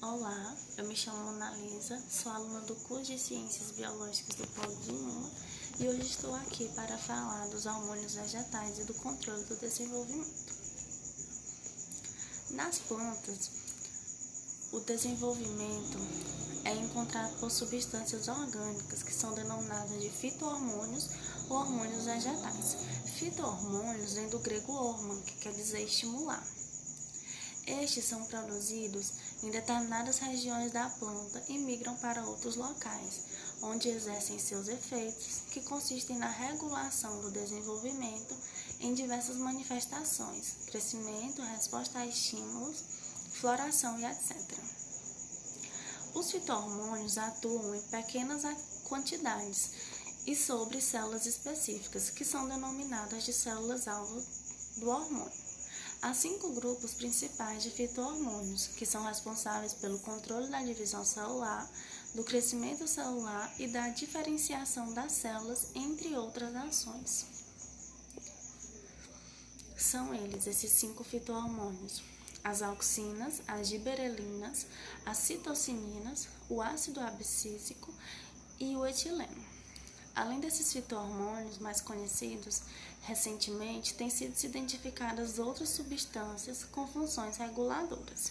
Olá, eu me chamo Ana Lisa, sou aluna do curso de Ciências Biológicas do Polo de Inhuma e hoje estou aqui para falar dos hormônios vegetais e do controle do desenvolvimento. Nas plantas, o desenvolvimento é encontrado por substâncias orgânicas que são denominadas de fito-hormônios ou hormônios vegetais. Fito-hormônios vem do grego hormon, que quer dizer estimular. Estes são produzidos em determinadas regiões da planta e migram para outros locais, onde exercem seus efeitos, que consistem na regulação do desenvolvimento em diversas manifestações, crescimento, resposta a estímulos, floração e etc. Os fito-hormônios atuam em pequenas quantidades e sobre células específicas, que são denominadas de células-alvo do hormônio. Há 5 grupos principais de fito-hormônios, que são responsáveis pelo controle da divisão celular, do crescimento celular e da diferenciação das células, entre outras ações. São eles, esses 5 fito-hormônios: as auxinas, as giberelinas, as citocininas, o ácido abscísico e o etileno. Além desses fito-hormônios mais conhecidos, recentemente têm sido identificadas outras substâncias com funções reguladoras.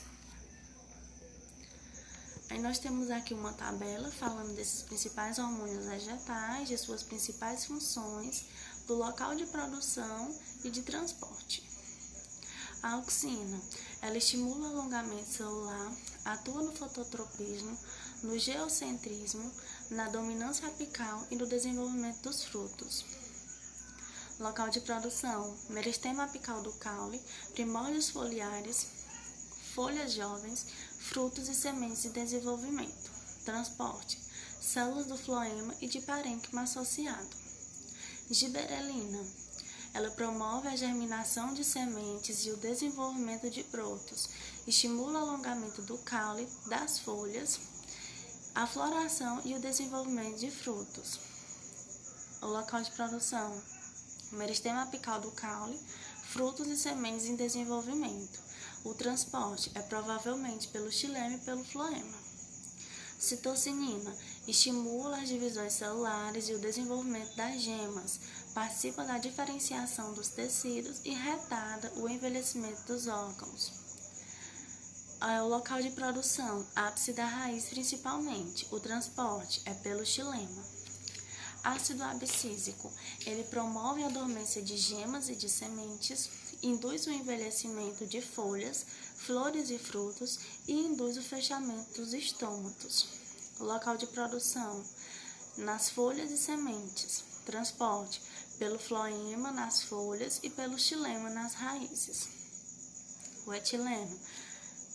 Aí nós temos aqui uma tabela falando desses principais hormônios vegetais, de suas principais funções, do local de produção e de transporte. A auxina, ela estimula o alongamento celular, atua no fototropismo, no geocentrismo, na dominância apical e no desenvolvimento dos frutos. Local de produção: meristema apical do caule, primórdios foliares, folhas jovens, frutos e sementes de desenvolvimento. Transporte: células do floema e de parênquima associado. Giberelina: ela promove a germinação de sementes e o desenvolvimento de brotos, estimula o alongamento do caule, das folhas, a floração e o desenvolvimento de frutos. O local de produção: meristema apical do caule, frutos e sementes em desenvolvimento. O transporte é provavelmente pelo xilema e pelo floema. Citocinina: estimula as divisões celulares e o desenvolvimento das gemas, participa da diferenciação dos tecidos e retarda o envelhecimento dos órgãos. O local de produção: ápice da raiz principalmente. O transporte é pelo xilema. Ácido abscísico: ele promove a dormência de gemas e de sementes, induz o envelhecimento de folhas, flores e frutos e induz o fechamento dos estômatos. O local de produção: nas folhas e sementes. Transporte: pelo floema nas folhas e pelo xilema nas raízes. O etileno: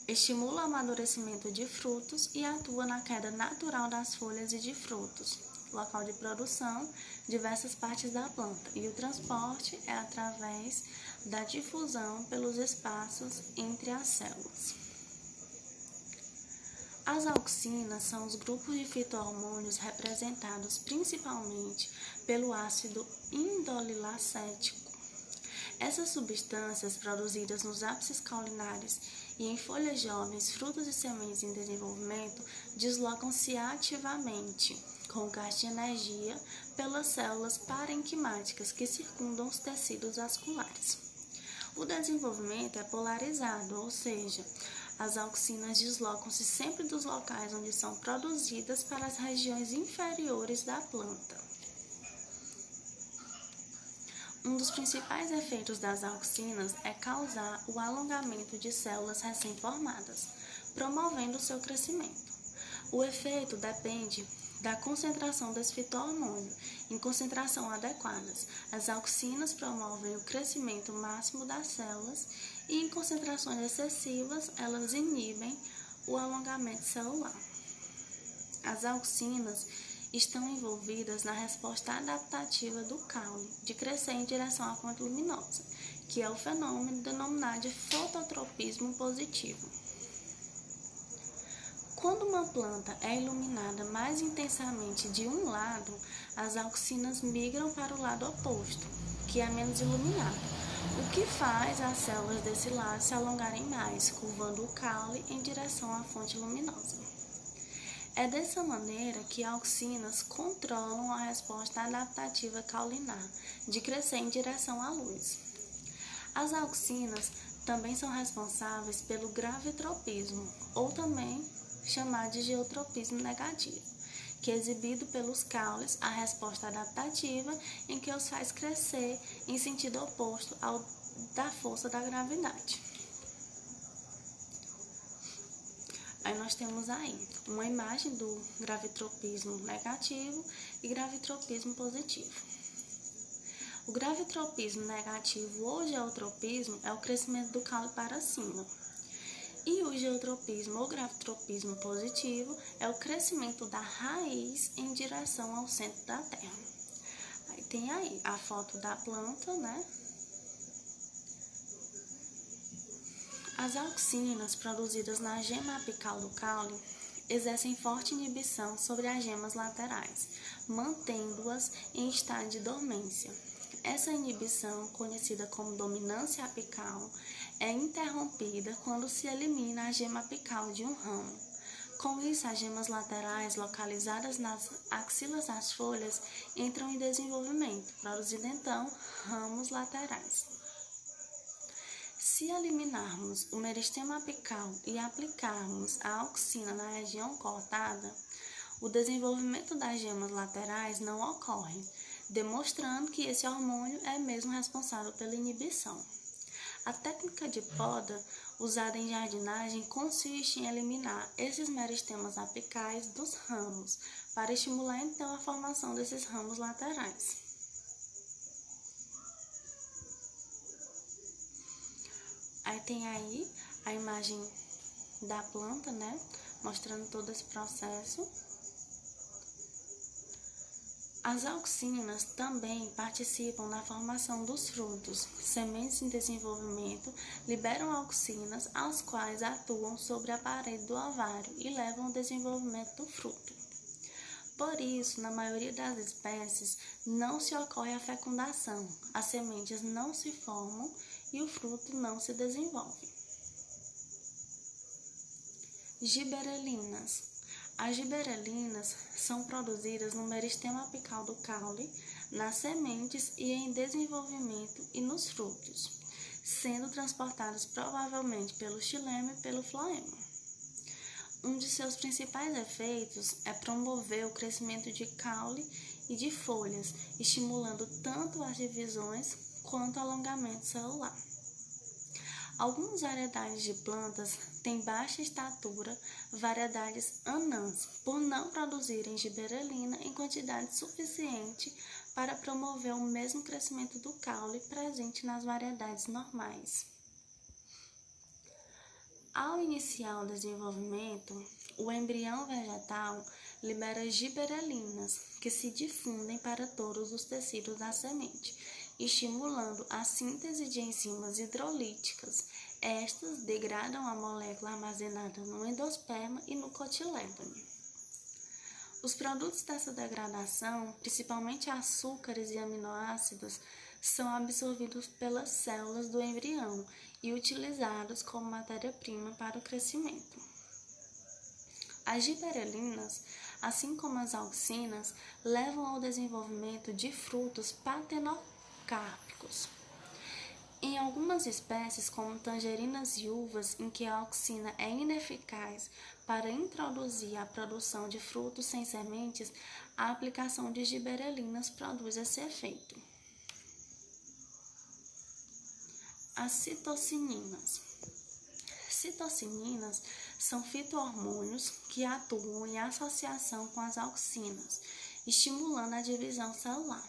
estimula o amadurecimento de frutos e atua na queda natural das folhas e de frutos. Local de produção: diversas partes da planta. E o transporte é através da difusão pelos espaços entre as células. As auxinas são os grupos de fito-hormônios representados principalmente pelo ácido indolilacético. Essas substâncias, produzidas nos ápices caulinares e em folhas jovens, frutos e sementes em desenvolvimento, deslocam-se ativamente, com gasto de energia, pelas células parenquimáticas que circundam os tecidos vasculares. O desenvolvimento é polarizado, ou seja, as auxinas deslocam-se sempre dos locais onde são produzidas para as regiões inferiores da planta. Um dos principais efeitos das auxinas é causar o alongamento de células recém-formadas, promovendo o seu crescimento. O efeito depende da concentração desse fito-hormônio. Em concentração adequadas, as auxinas promovem o crescimento máximo das células e em concentrações excessivas, elas inibem o alongamento celular. As auxinas estão envolvidas na resposta adaptativa do caule de crescer em direção à fonte luminosa, que é o fenômeno denominado de fototropismo positivo. Quando uma planta é iluminada mais intensamente de um lado, as auxinas migram para o lado oposto, que é menos iluminado. o que faz as células desse laço se alongarem mais, curvando o caule em direção à fonte luminosa. É dessa maneira que auxinas controlam a resposta adaptativa caulinar, de crescer em direção à luz. As auxinas também são responsáveis pelo gravitropismo, ou também chamado de geotropismo negativo, que é exibido pelos caules a resposta adaptativa em que os faz crescer em sentido oposto ao da força da gravidade. Aí nós temos aí uma imagem do gravitropismo negativo e gravitropismo positivo. O gravitropismo negativo ou geotropismo é o crescimento do caule para cima. E o geotropismo ou gravitropismo positivo é o crescimento da raiz em direção ao centro da Terra. Aí tem aí a foto da planta, né? As auxinas produzidas na gema apical do caule exercem forte inibição sobre as gemas laterais, mantendo-as em estado de dormência. Essa inibição, conhecida como dominância apical, é interrompida quando se elimina a gema apical de um ramo. Com isso, as gemas laterais localizadas nas axilas das folhas entram em desenvolvimento, produzindo então ramos laterais. Se eliminarmos o meristema apical e aplicarmos a auxina na região cortada, o desenvolvimento das gemas laterais não ocorre, demonstrando que esse hormônio é mesmo responsável pela inibição. A técnica de poda usada em jardinagem consiste em eliminar esses meristemas apicais dos ramos, para estimular então a formação desses ramos laterais. Aí tem aí a imagem da planta, né? Mostrando todo esse processo. As auxinas também participam na formação dos frutos. Sementes em desenvolvimento liberam auxinas, as quais atuam sobre a parede do ovário e levam ao desenvolvimento do fruto. Por isso, na maioria das espécies, não se ocorre a fecundação, as sementes não se formam e o fruto não se desenvolve. Giberelinas. As giberelinas são produzidas no meristema apical do caule, nas sementes e em desenvolvimento e nos frutos, sendo transportadas provavelmente pelo xilema e pelo floema. Um de seus principais efeitos é promover o crescimento de caule e de folhas, estimulando tanto as divisões quanto o alongamento celular. Algumas variedades de plantas têm baixa estatura, variedades anãs, por não produzirem giberelina em quantidade suficiente para promover o mesmo crescimento do caule presente nas variedades normais. Ao iniciar o desenvolvimento, o embrião vegetal libera giberelinas, que se difundem para todos os tecidos da semente, estimulando a síntese de enzimas hidrolíticas. Estas degradam a molécula armazenada no endosperma e no cotilédone. Os produtos dessa degradação, principalmente açúcares e aminoácidos, são absorvidos pelas células do embrião e utilizados como matéria-prima para o crescimento. As giberelinas, assim como as auxinas, levam ao desenvolvimento de frutos partenocárpicos. Em algumas espécies, como tangerinas e uvas, em que a auxina é ineficaz para introduzir a produção de frutos sem sementes, a aplicação de giberelinas produz esse efeito. As citocininas. Citocininas são fito-hormônios que atuam em associação com as auxinas, estimulando a divisão celular.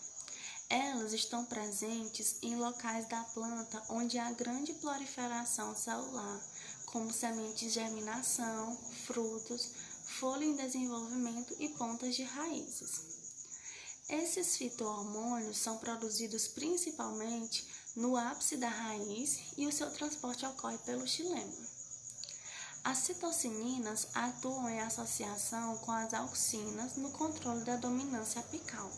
Elas estão presentes em locais da planta onde há grande proliferação celular, como sementes de germinação, frutos, folha em desenvolvimento e pontas de raízes. Esses fito-hormônios são produzidos principalmente no ápice da raiz e o seu transporte ocorre pelo xilema. As citocininas atuam em associação com as auxinas no controle da dominância apical,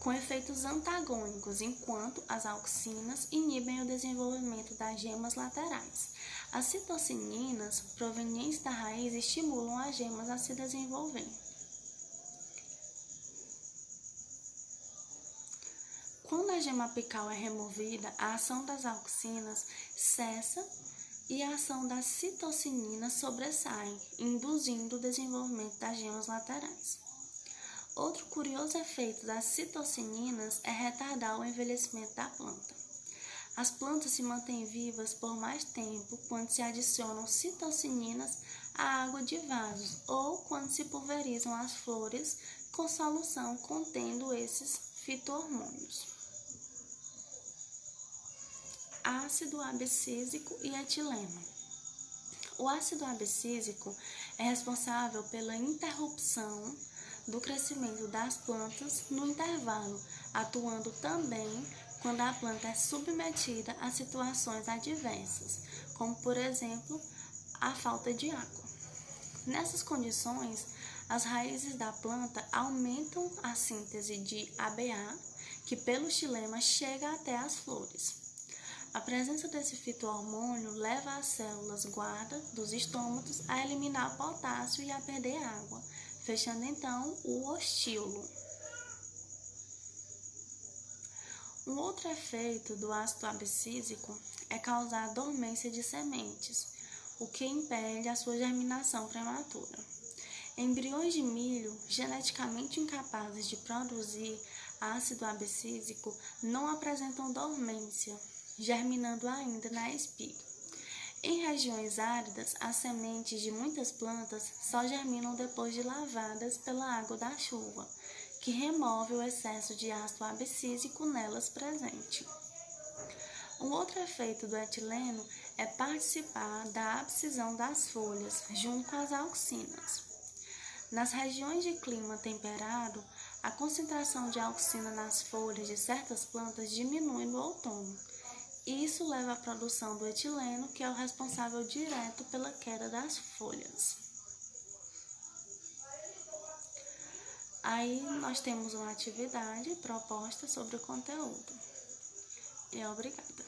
com efeitos antagônicos, enquanto as auxinas inibem o desenvolvimento das gemas laterais. As citocininas, provenientes da raiz, estimulam as gemas a se desenvolverem. Quando a gema apical é removida, a ação das auxinas cessa e a ação das citocininas sobressai, induzindo o desenvolvimento das gemas laterais. Outro curioso efeito das citocininas é retardar o envelhecimento da planta. As plantas se mantêm vivas por mais tempo quando se adicionam citocininas à água de vasos ou quando se pulverizam as flores com solução contendo esses fitohormônios. Ácido abscísico e etileno. O ácido abscísico é responsável pela interrupção do crescimento das plantas no intervalo, atuando também quando a planta é submetida a situações adversas, como por exemplo a falta de água. Nessas condições, as raízes da planta aumentam a síntese de ABA, que pelo xilema chega até as flores. A presença desse fitohormônio leva as células guarda dos estômatos a eliminar potássio e a perder água, fechando então o ostíolo. Um outro efeito do ácido abscísico é causar a dormência de sementes, o que impede a sua germinação prematura. Embriões de milho geneticamente incapazes de produzir ácido abscísico não apresentam dormência, germinando ainda na espiga. Em regiões áridas, as sementes de muitas plantas só germinam depois de lavadas pela água da chuva, que remove o excesso de ácido abscísico nelas presente. Um outro efeito do etileno é participar da abscisão das folhas, junto com as auxinas. Nas regiões de clima temperado, a concentração de auxina nas folhas de certas plantas diminui no outono. Isso leva à produção do etileno, que é o responsável direto pela queda das folhas. Aí nós temos uma atividade proposta sobre o conteúdo. E obrigada.